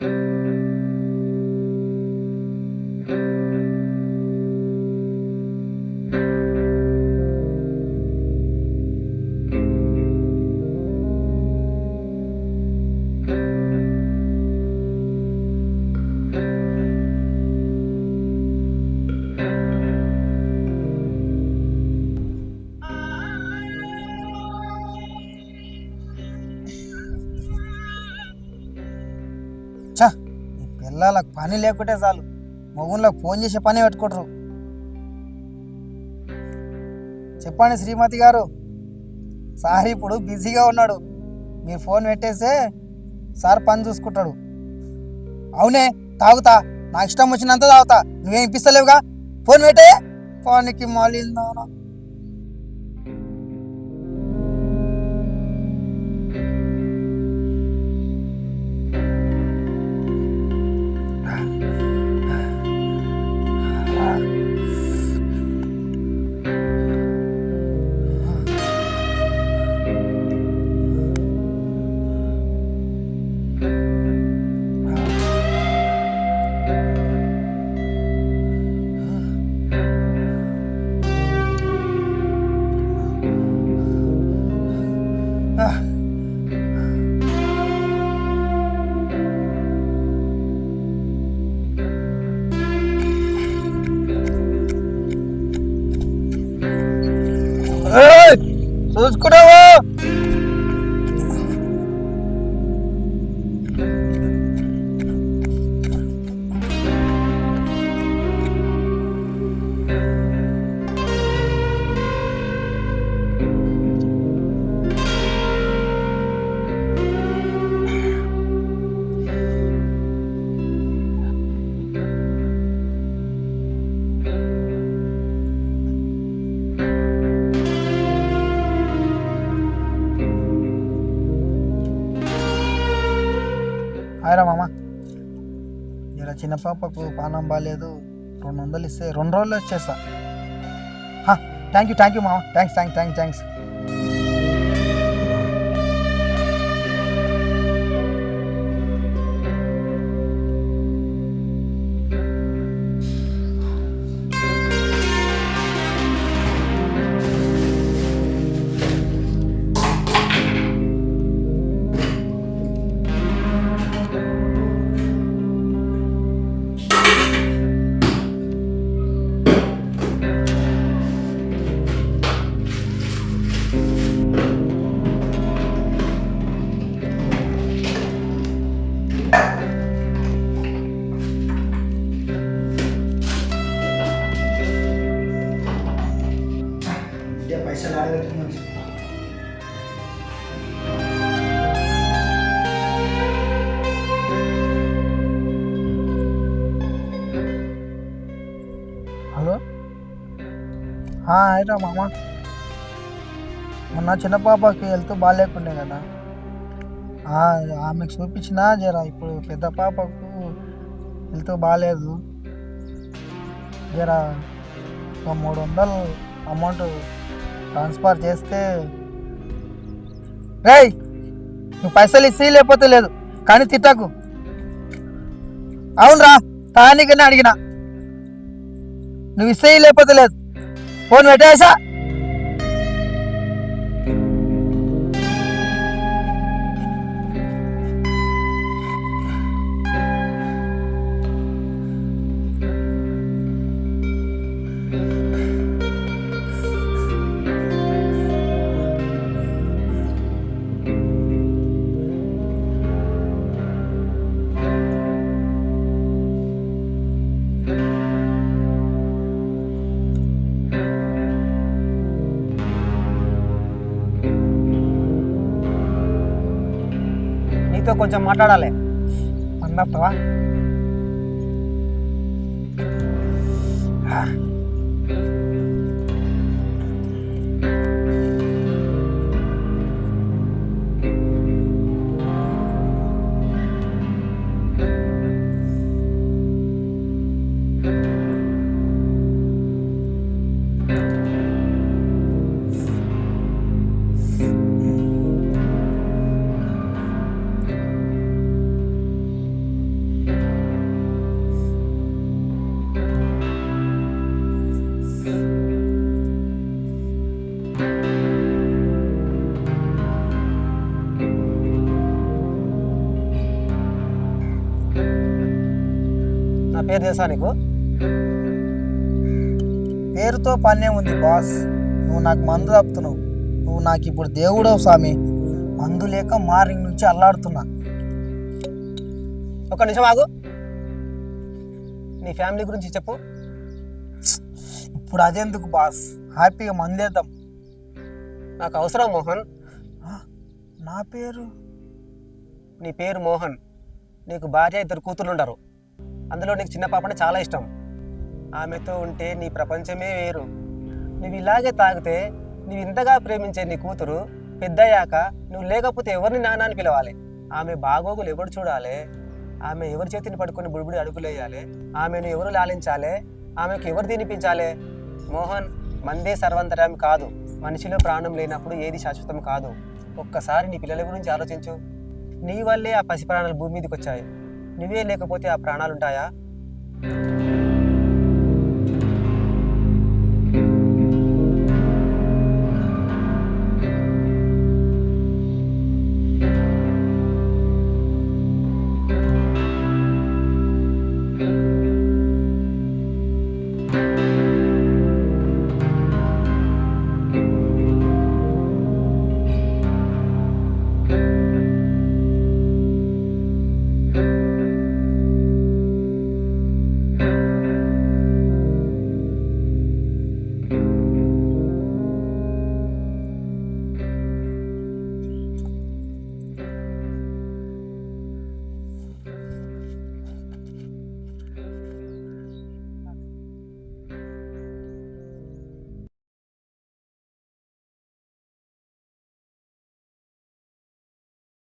చా ఈ పిల్లలకు పని లేకుంటే చాలు, మగుళ్ళకి ఫోన్ చేసే పని పెట్టుకుంటారు. చెప్పండి శ్రీమతి గారు, సార్ ఇప్పుడు బిజీగా ఉన్నాడు, మీరు ఫోన్ పెట్టేస్తే సార్ పని చూసుకుంటాడు. అవునే, తాగుతా, నాకు ఇష్టం వచ్చినంత తాగుతా, నువ్వేం ఇప్పిస్తలేవుగా, ఫోన్ పెట్టే. ఫోన్కి మళ్ళీ చూసుకున్నావు. ఆయరా మామ, ఇలా చిన్న పాపకు పానం బాగాలేదు, 200 ఇస్తే 2 రోజుల్లో వచ్చేస్తా. థ్యాంక్ యూ మామ, థ్యాంక్స్. పైసలు ఆడగట్టుకున్నాను. హలో, అయిరా మామ, మొన్న చిన్న పాపకి హెల్త్ బాగాలేకుండే కదా, ఆమెకు చూపించినా జరా. ఇప్పుడు పెద్ద పాపకు హెల్త్ బాగాలేదు, జరా ఒక 300 అమౌంట్ ట్రాన్స్ఫర్ చేస్తే. రేయ్, నువ్వు పైసలు ఇచ్చి లేకపోతే లేదు, కానీ తిట్టకు. అవునరా, తానికనే అడిగినా, నువ్వు ఇస్తే లేకపోతే లేదు, ఫోన్ పెట్టేసా. నీతో కొంచెం మాట్లాడాలి, అన్నవా? నా పేరు తెలుసా నీకు? పేరుతో పనే ఉంది బాస్. నువ్వు నాకు మందు తప్పుతున్నావు. నువ్వు నాకు ఇప్పుడు దేవుడవు స్వామి. మందు లేక మార్నింగ్ నుంచి అల్లాడుతున్నా. ఒక్క నిమిషం ఆగు. నీ ఫ్యామిలీ గురించి చెప్పు. ఇప్పుడు అదెందుకు బాస్, హ్యాపీగా మందేద్దాం. నాకు అవసరం మోహన్. నా పేరు? నీ పేరు మోహన్. నీకు భార్య, 2 కూతుర్లు ఉండరు. అందులో నీకు చిన్న పాప అంటే చాలా ఇష్టం. ఆమెతో ఉంటే నీ ప్రపంచమే వేరు. నువ్వు ఇలాగే తాగితే నువ్వు ఇంతగా ప్రేమించే నీ కూతురు పెద్దయ్యాక నువ్వు లేకపోతే ఎవరిని నాన్న అని పిలవాలి? ఆమె బాగోగులు ఎవరు చూడాలి? ఆమె ఎవరి చేతిని పట్టుకొని బుడిబుడి అడుగులేయాలి? ఆమెను ఎవరు లాలించాలి? ఆమెకు ఎవరు తినిపించాలి? మోహన్, మందే సర్వంతరామి కాదు. మనిషిలో ప్రాణం లేనప్పుడు ఏది శాశ్వతం కాదు. ఒక్కసారి నీ పిల్లల గురించి ఆలోచించు. నీ వల్లే ఆ పసి ప్రాణాలు భూమి మీదకి వచ్చాయి. నువ్వే లేకపోతే ఆ ప్రాణాలు ఉంటాయా?